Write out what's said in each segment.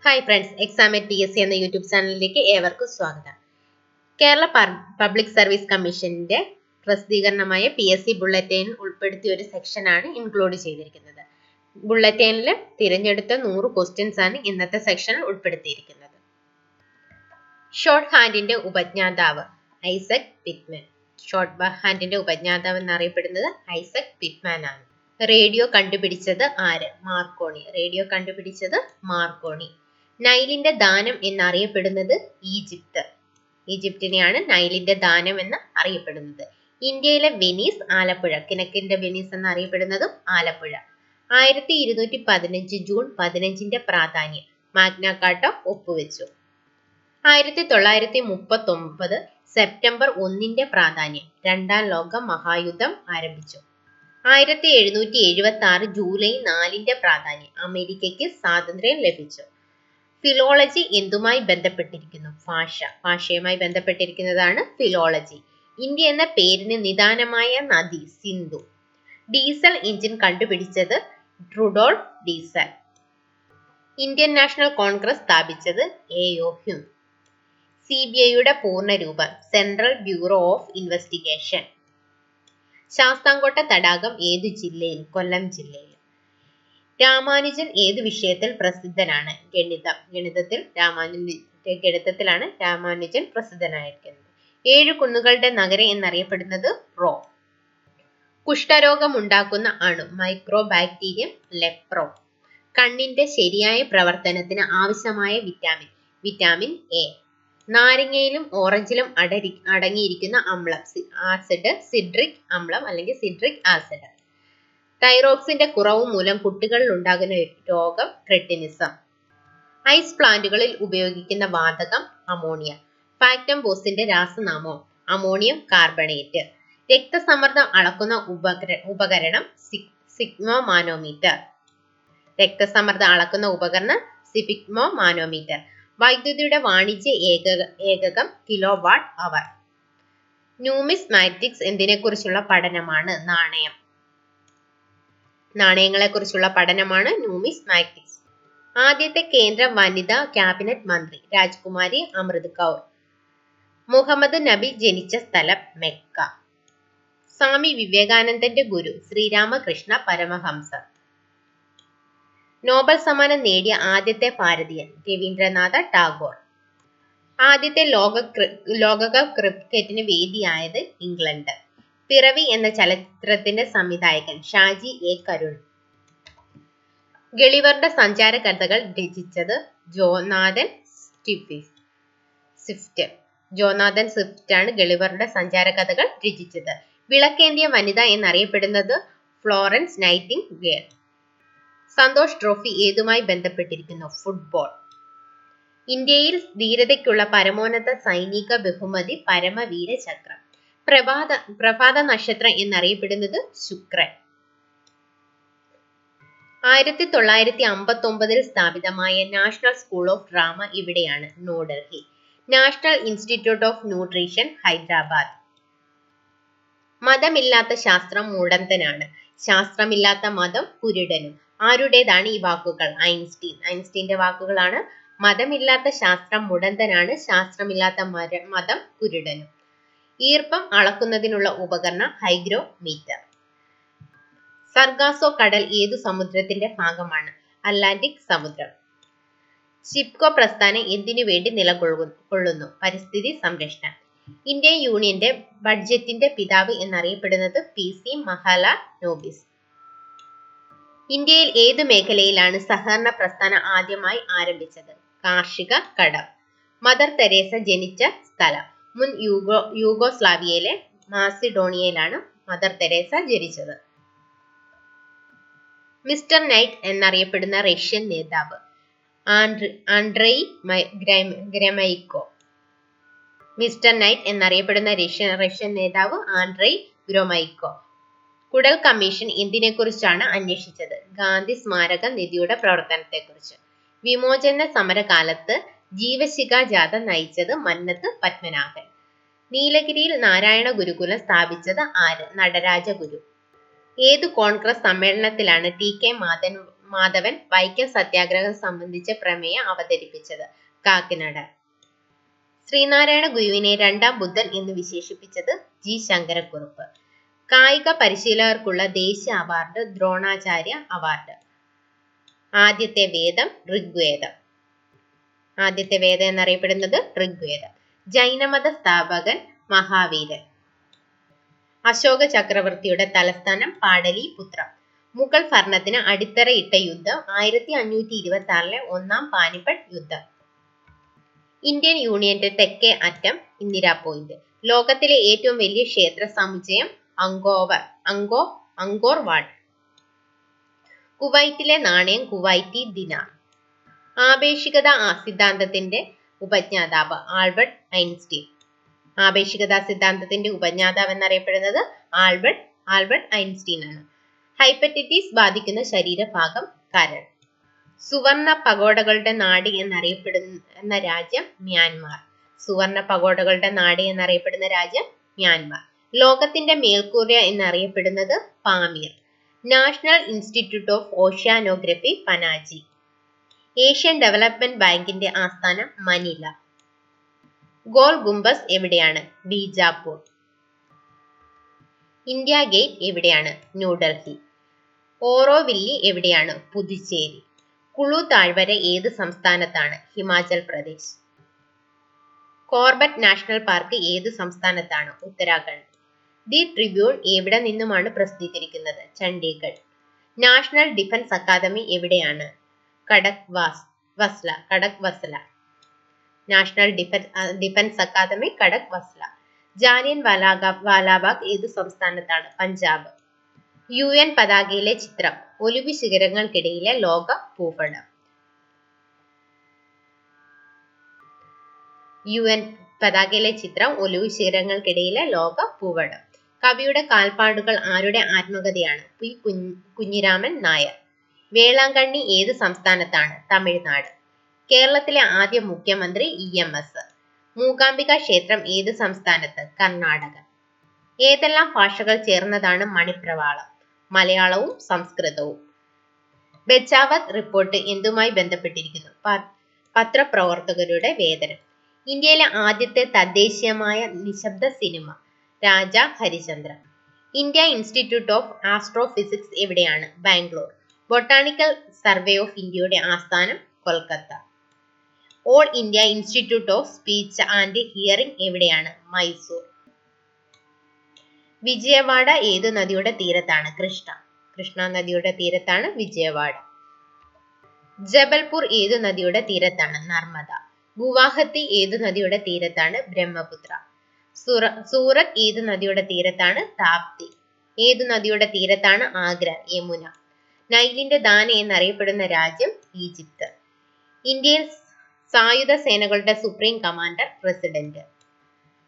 Hi friends, എക്സാമേറ്റ് PSC എന്ന YouTube ചാനലിലേക്ക് ഏവർക്കും സ്വാഗതം. കേരള പബ്ലിക് സർവീസ് കമ്മീഷന്റെ പ്രസിദ്ധീകരണമായ PSC ബുള്ളറ്റിൻ ഉൾപ്പെടുത്തിയ ഒരു സെക്ഷനാണ് ഇൻക്ലൂഡ് ചെയ്തിരിക്കുന്നത്. ബുള്ളറ്റിനിൽ തിരഞ്ഞെടുത്ത 100 ക്വസ്റ്റ്യൻസ് ആണ് ഇന്നത്തെ സെക്ഷനിൽ ഉൾപ്പെടുത്തിയിരിക്കുന്നത്. ഷോർട്ട് ഹാൻഡിന്റെ ഉപജ്ഞാതാവ് ഐസക് പിറ്റ്മാൻ. ഷോർട്ട് ഹാൻഡിന്റെ ഉപജ്ഞാതാവ് എന്നറിയപ്പെടുന്നത് ഐസക് പിറ്റ്മാൻ ആണ്. റേഡിയോ കണ്ടുപിടിച്ചത് ആര്? മാർക്കോണി. റേഡിയോ കണ്ടുപിടിച്ചത് മാർക്കോണി. നൈലിന്റെ ദാനം എന്നറിയപ്പെടുന്നത് ഈജിപ്ത്. ഈജിപ്തിനെയാണ് നൈലിന്റെ ദാനം എന്ന് അറിയപ്പെടുന്നത്. ഇന്ത്യയിലെ വെനീസ് ആലപ്പുഴ. കിഴക്കിന്റെ വെനീസ് എന്നറിയപ്പെടുന്നതും ആലപ്പുഴ. 1215 ജൂൺ 15ന്റെ പ്രാധാന്യം. മാഗ്ന കാർട്ട ഒപ്പുവെച്ചു. 1939 സെപ്റ്റംബർ 1ന്റെ പ്രാധാന്യം. രണ്ടാം ലോക മഹായുദ്ധം ആരംഭിച്ചു. 1776 ജൂലൈ 4ന്റെ പ്രാധാന്യം. അമേരിക്കയ്ക്ക് സ്വാതന്ത്ര്യം ലഭിച്ചു. ഫിലോളജി എന്തുമായി ബന്ധപ്പെട്ടിരിക്കുന്നു? ഭാഷ. ഭാഷയുമായി ബന്ധപ്പെട്ടിരിക്കുന്നതാണ് ഫിലോളജി. ഇന്ത്യ എന്ന പേരിന് നിദാനമായ നദി സിന്ധു. ഡീസൽ എഞ്ചിൻ കണ്ടുപിടിച്ചത് Rudolf Diesel. Indian National Congress സ്ഥാപിച്ചത് A.O. ഹ്യൂം. CBIയുടെ പൂർണ്ണരൂപം Central Bureau of Investigation. Sasthamcotta തടാകം ഏതു ജില്ലയിൽ? കൊല്ലം ജില്ലയിൽ. രാമാനുജൻ ഏതു വിഷയത്തിൽ പ്രസിദ്ധനാണ്? ഗണിതം. ഗണിതത്തിലാണ് രാമാനുജൻ പ്രസിദ്ധനായിരിക്കുന്നത്. 7 കുന്നുകളുടെ നഗരം എന്നറിയപ്പെടുന്നത് റോം. കുഷ്ഠരോഗമുണ്ടാക്കുന്ന അണു മൈക്രോ ബാക്ടീരിയം ലെപ്രോ. കണ്ണിന്റെ ശരിയായ പ്രവർത്തനത്തിന് ആവശ്യമായ വിറ്റാമിൻ. Vitamin A. നാരങ്ങയിലും ഓറഞ്ചിലും അടങ്ങിയിരിക്കുന്ന അമ്ലം ആസിഡ് സിട്രിക് അമ്ലം അല്ലെങ്കിൽ സിട്രിക് ആസിഡ്. തൈറോക്സിന്റെ കുറവ് മൂലം കുട്ടികളിൽ ഉണ്ടാകുന്ന രോഗം ക്രെറ്റിനിസം. ഐസ് പ്ലാന്റുകളിൽ ഉപയോഗിക്കുന്ന വാതകം അമോണിയ. ഫാക്ടം ബോസിന്റെ രാസനാമം അമോണിയം കാർബണേറ്റ്. രക്തസമ്മർദ്ദം അളക്കുന്ന ഉപകരണം സിഗ്മോമാനോമീറ്റർ. രക്തസമ്മർദ്ദം അളക്കുന്ന ഉപകരണം സിഗ്മോമാനോമീറ്റർ. വൈദ്യുതിയുടെ വാണിജ്യ ഏകകം കിലോവാട്ട് അവർ. ന്യൂമിസ്മാറ്റിക്സ് എന്തിനെക്കുറിച്ചുള്ള പഠനമാണ്? നാണയം. നാണയങ്ങളെക്കുറിച്ചുള്ള പഠനമാണ് ന്യൂമിസ്മാറ്റിക്സ്. ആദ്യത്തെ കേന്ദ്ര വനിതാ ക്യാബിനറ്റ് മന്ത്രി രാജ്കുമാരി അമൃത് കൗർ. മുഹമ്മദ് നബി ജനിച്ച സ്ഥലം മെക്ക. സ്വാമി വിവേകാനന്ദന്റെ ഗുരു ശ്രീരാമകൃഷ്ണ പരമഹംസർ. നോബൽ സമ്മാനം നേടിയ ആദ്യത്തെ ഭാരതീയൻ രവീന്ദ്രനാഥ ടാഗോർ. ആദ്യത്തെ ലോകകപ്പ് ക്രിക്കറ്റിന് വേദിയായത് ഇംഗ്ലണ്ട്. പിറവി എന്ന ചലച്ചിത്രത്തിന്റെ സംവിധായകൻ ഷാജി A. കരുൺ. ഗളിവറിന്റെ സഞ്ചാര കഥകൾ രചിച്ചത് ജോനാഥൻ സ്വിഫ്റ്റ്. ജോനാഥൻ സ്വിഫ്റ്റ് ആണ് ഗളിവറിന്റെ സഞ്ചാര കഥകൾ രചിച്ചത്. വിളക്കേന്തിയ വനിത എന്നറിയപ്പെടുന്നത് ഫ്ലോറൻസ് നൈറ്റിംഗേൽ. സന്തോഷ് ട്രോഫി ഏതുമായി ബന്ധപ്പെട്ടിരിക്കുന്നു? ഫുട്ബോൾ. ഇന്ത്യയിൽ ധീരതയ്ക്കുള്ള പരമോന്നത സൈനിക ബഹുമതി പരമവീര ചക്രം. പ്രഭാത നക്ഷത്രം എന്നറിയപ്പെടുന്നത് ശുക്രൻ. 1959 സ്ഥാപിതമായ നാഷണൽ സ്കൂൾ ഓഫ് ഡ്രാമ ഇവിടെയാണ്. New Delhi. National Institute of Nutrition Hyderabad. മതമില്ലാത്ത ശാസ്ത്രം മുടന്തനാണ്. ശാസ്ത്രമില്ലാത്ത മതം കുരുടനും. ആരുടേതാണ് ഈ വാക്കുകൾ? ഐൻസ്റ്റീന്റെ വാക്കുകളാണ്. മതമില്ലാത്ത ശാസ്ത്രം മുടന്തനാണ്, ശാസ്ത്രമില്ലാത്ത മതം കുരുടനും. ഈർപ്പം അളക്കുന്നതിനുള്ള ഉപകരണം ഹൈഗ്രോമീറ്റർ. സർഗാസോ കടൽ ഏതു സമുദ്രത്തിന്റെ ഭാഗമാണ്? അറ്റ്ലാന്റിക് സമുദ്രം. ചിപ്കോ പ്രസ്ഥാനം എന്തിനു വേണ്ടി നിലകൊള്ളുന്നു? പരിസ്ഥിതി സംരക്ഷണം. ഇന്ത്യൻ യൂണിയന്റെ ബഡ്ജറ്റിന്റെ പിതാവ് എന്നറിയപ്പെടുന്നത് PC മഹലാനോബിസ്. ഇന്ത്യയിൽ ഏതു മേഖലയിലാണ് സഹകരണ പ്രസ്ഥാനം ആദ്യമായി ആരംഭിച്ചത്? കാർഷിക കടം. മദർ തെരേസ ജനിച്ച സ്ഥലം മുൻ യൂഗോസ്ലാവിയയിലെ മാസിഡോണിയയിലാണ് മദർ തെരേസ ജനിച്ചത്. മിസ്റ്റർ നൈറ്റ് എന്നറിയപ്പെടുന്ന റഷ്യൻ നേതാവ് ആൻഡ്രെയ് ഗ്രമൈക്കോ. മിസ്റ്റർ നൈറ്റ് എന്നറിയപ്പെടുന്ന റഷ്യൻ നേതാവ് ആൻഡ്രെയ് ഗ്രൊമൈക്കോ. കുടൽ കമ്മീഷൻ എന്തിനെക്കുറിച്ചാണ് അന്വേഷിച്ചത്? ഗാന്ധി സ്മാരക നിധിയുടെ പ്രവർത്തനത്തെക്കുറിച്ച്. വിമോചന സമരകാലത്ത് ജീവശിഖ ജാഥ നയിച്ചത് മന്നത്ത് പത്മനാഭൻ. നീലഗിരിയിൽ നാരായണ ഗുരുകുലം സ്ഥാപിച്ചത് ആര്? നടരാജ ഗുരു. ഏതു കോൺഗ്രസ് സമ്മേളനത്തിലാണ് TK മാധവൻ വൈക്കം സത്യാഗ്രഹം സംബന്ധിച്ച പ്രമേയം അവതരിപ്പിച്ചത്? കാക്കനാട്. ശ്രീനാരായണ ഗുരുവിനെ രണ്ടാം ബുദ്ധൻ എന്ന് വിശേഷിപ്പിച്ചത്? ജി ശങ്കരക്കുറുപ്പ്. കായിക പരിശീലകർക്കുള്ള ദേശീയ അവാർഡ് ദ്രോണാചാര്യ അവാർഡ്. ആദ്യത്തെ വേദം ഋഗ്വേദം. ആദ്യത്തെ വേദം എന്നറിയപ്പെടുന്നത് ഋഗ്വേദം. ജൈനമത സ്ഥാപകൻ മഹാവീരൻ. അശോക ചക്രവർത്തിയുടെ തലസ്ഥാനം പാടലീപുത്രം. മുഗൾ ഭരണത്തിന് അടിത്തറയിട്ട യുദ്ധം 1526 ഒന്നാം പാനിപ്പട്ട് യുദ്ധം. ഇന്ത്യൻ യൂണിയന്റെ തെക്കേ അറ്റം ഇന്ദിരാ പോയിന്റ്. ലോകത്തിലെ ഏറ്റവും വലിയ ക്ഷേത്ര സമുച്ചയം അങ്കോർ വാട്ട്. കുവൈറ്റിലെ നാണയം കുവൈറ്റി ദിനാർ. ആപേക്ഷികത സിദ്ധാന്തത്തിന്റെ ഉപജ്ഞാതാവ് ആൽബർട്ട് ഐൻസ്റ്റീൻ. ആപേക്ഷികത സിദ്ധാന്തത്തിന്റെ ഉപജ്ഞാതാവ് എന്നറിയപ്പെടുന്നത് ആൽബർട്ട് ഐൻസ്റ്റീൻ ആണ്. ഹൈപ്പറ്റൈറ്റിസ് ബാധിക്കുന്ന ശരീരഭാഗം കരൾ. സുവർണ പഗോഡകളുടെ നാട് എന്നറിയപ്പെടുന്ന രാജ്യം മ്യാൻമാർ. സുവർണ പഗോഡകളുടെ നാട് എന്നറിയപ്പെടുന്ന രാജ്യം മ്യാൻമാർ. ലോകത്തിന്റെ മേൽക്കൂര എന്നറിയപ്പെടുന്നത് Pamir. National Institute of oceanography Panaji. Asian development ബാങ്കിന്റെ ആസ്ഥാനം മനില. ഗോൾ ഗുംബസ് എവിടെയാണ്? ബീജാപ്പൂർ. ഇന്ത്യ ഗേറ്റ് എവിടെയാണ്? ന്യൂഡൽഹി. ഓറോവില്ലി എവിടെയാണ്? പുതുച്ചേരി. കുളു താഴ്വര ഏത് സംസ്ഥാനത്താണ്? Himachal Pradesh. Corbett National Park ഏത് സംസ്ഥാനത്താണ്? ഉത്തരാഖണ്ഡ്. ദി ട്രിബ്യൂൺ എവിടെ നിന്നുമാണ് പ്രസിദ്ധീകരിക്കുന്നത്? ചണ്ഡീഗഡ്. നാഷണൽ ഡിഫൻസ് അക്കാദമി എവിടെയാണ്? കടക് വസ്ല. നാഷണൽ ഡിഫൻസ് അക്കാദമി കടക് വസ്ല. ജാലിയൻ വാലാബാഗ് ഏത് സംസ്ഥാനത്താണ്? പഞ്ചാബ്. UN പതാകയിലെ ചിത്രം. ഒലിവ് ശിഖരങ്ങൾക്കിടയിലെ ലോക ഭൂപടം. UN പതാകയിലെ ചിത്രം ഒലിവ് ശിഖരങ്ങൾക്കിടയിലെ ലോക ഭൂപടം. കവിയുടെ കാൽപ്പാടുകൾ ആരുടെ ആത്മകഥയാണ്? പി. കുഞ്ഞിരാമൻ നായർ. വേളാങ്കണ്ണി ഏത് സംസ്ഥാനത്താണ്? തമിഴ്നാട്. കേരളത്തിലെ ആദ്യ മുഖ്യമന്ത്രി EMS. മൂകാംബിക ക്ഷേത്രം ഏത് സംസ്ഥാനത്ത്? കർണാടക. ഏതെല്ലാം ഭാഷകൾ ചേർന്നതാണ് മണിപ്രവാളം? മലയാളവും സംസ്കൃതവും. ബെച്ചാവത്ത് റിപ്പോർട്ട് എന്തുമായി ബന്ധപ്പെട്ടിരിക്കുന്നു? പത്രപ്രവർത്തകരുടെ വേതനം. ഇന്ത്യയിലെ ആദ്യത്തെ തദ്ദേശീയമായ നിശബ്ദ cinema Raja Harichandra. India institute of astrophysics എവിടെയാണ്? ബാംഗ്ലൂർ. ബൊട്ടാണിക്കൽ സർവേ ഓഫ് ഇന്ത്യയുടെ ആസ്ഥാനം Kolkata. All India institute of speech and hearing എവിടെയാണ്? മൈസൂർ. വിജയവാഡ ഏത് നദിയുടെ തീരത്താണ്? കൃഷ്ണ നദിയുടെ തീരത്താണ് വിജയവാഡ. ജബൽപൂർ ഏതു നദിയുടെ തീരത്താണ്? നർമ്മദ. ഗുവാഹത്തി ഏതു നദിയുടെ തീരത്താണ്? ബ്രഹ്മപുത്ര. സൂറത്ത് ഏതു നദിയുടെ തീരത്താണ്? താപ്തി. ഏതു നദിയുടെ തീരത്താണ്? ആഗ്ര. യമുന. നൈലിന്റെ ദാന എന്നറിയപ്പെടുന്ന രാജ്യം ഈജിപ്ത്. ഇന്ത്യയിൽ സായുധ സേനകളുടെ സുപ്രീം കമാൻഡർ പ്രസിഡന്റ്.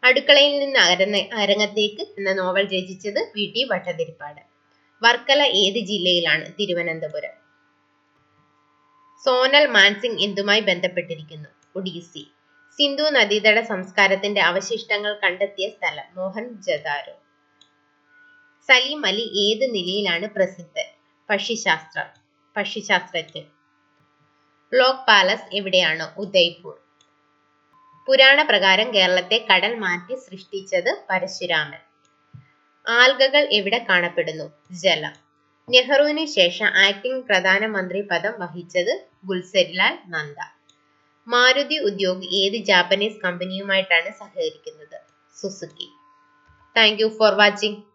അടുക്കളയിൽ നിന്ന് അരങ്ങത്തേക്ക് എന്ന നോവൽ രചിച്ചത് VT ഭട്ടതിരിപ്പാട്. വർക്കല ഏത് ജില്ലയിലാണ്? തിരുവനന്തപുരം. സോനൽ മാൻസിംഗ് എന്തുമായി ബന്ധപ്പെട്ടിരിക്കുന്നു? ഒഡീസി. സിന്ധു നദീതട സംസ്കാരത്തിന്റെ അവശിഷ്ടങ്ങൾ കണ്ടെത്തിയ സ്ഥലം? മോഹൻജദാരോ. സലീം അലി ഏത് നിലയിലാണ് പ്രസിദ്ധൻ? പക്ഷിശാസ്ത്രജ്ഞൻ. ലോക് പാലസ് എവിടെയാണ്? ഉദയ്പൂർ. പുരാണ പ്രകാരം കേരളത്തെ കടൽ മാറ്റി സൃഷ്ടിച്ചത് പരശുരാമൻ. ആൽഗകൾ എവിടെ കാണപ്പെടുന്നു? ജലം. നെഹ്റുവിന് ശേഷം ആക്ടിംഗ് പ്രധാനമന്ത്രി പദം വഹിച്ചത് ഗുൽസരിലാൽ നന്ദ. മാരുതി ഉദ്योग ഏത് ജാപ്പനീസ് കമ്പനിയുമായിട്ടാണ് സഹകരിക്കുന്നത്? Suzuki. Thank you for watching.